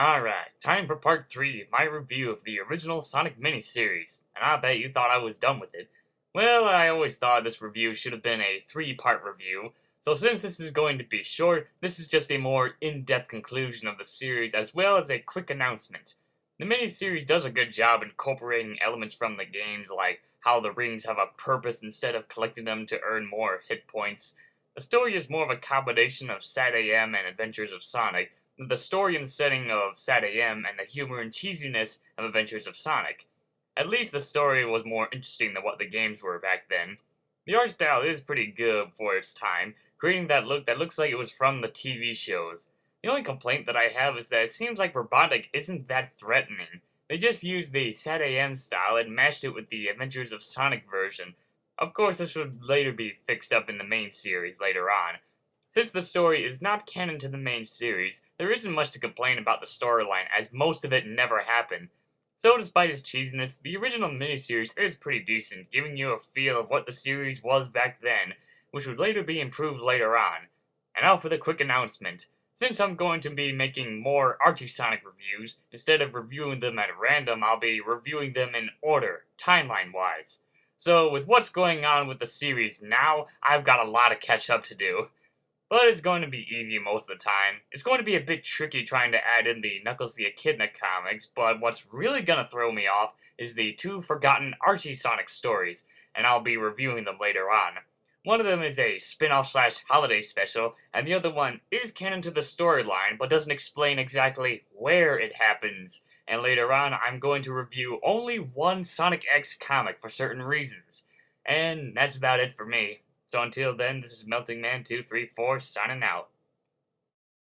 Alright, time for part 3 of my review of the original Sonic miniseries, and I bet you thought I was done with it. Well, I always thought this review should have been a 3-part review, so since this is going to be short, this is just a more in-depth conclusion of the series as well as a quick announcement. The miniseries does a good job incorporating elements from the games like how the rings have a purpose instead of collecting them to earn more hit points. The story is more of a combination of Sad AM and Adventures of Sonic, the story and setting of Sad AM and the humor and cheesiness of Adventures of Sonic. At least the story was more interesting than what the games were back then. The art style is pretty good for its time, creating that look that looks like it was from the TV shows. The only complaint that I have is that it seems like Robotnik isn't that threatening. They just used the Sad AM style and mashed it with the Adventures of Sonic version. Of course, this would later be fixed up in the main series later on. Since the story is not canon to the main series, there isn't much to complain about the storyline, as most of it never happened. So despite its cheesiness, the original miniseries is pretty decent, giving you a feel of what the series was back then, which would later be improved later on. And now for the quick announcement. Since I'm going to be making more Archie Sonic reviews, instead of reviewing them at random, I'll be reviewing them in order, timeline-wise. So with what's going on with the series now, I've got a lot of catch up to do. But it's going to be easy most of the time. It's going to be a bit tricky trying to add in the Knuckles the Echidna comics, but what's really going to throw me off is the 2 forgotten Archie Sonic stories, and I'll be reviewing them later on. One of them is a spin-off slash holiday special, and the other one is canon to the storyline, but doesn't explain exactly where it happens. And later on, I'm going to review only one Sonic X comic for certain reasons. And that's about it for me. So until then, this is Melting Man 234 signing out.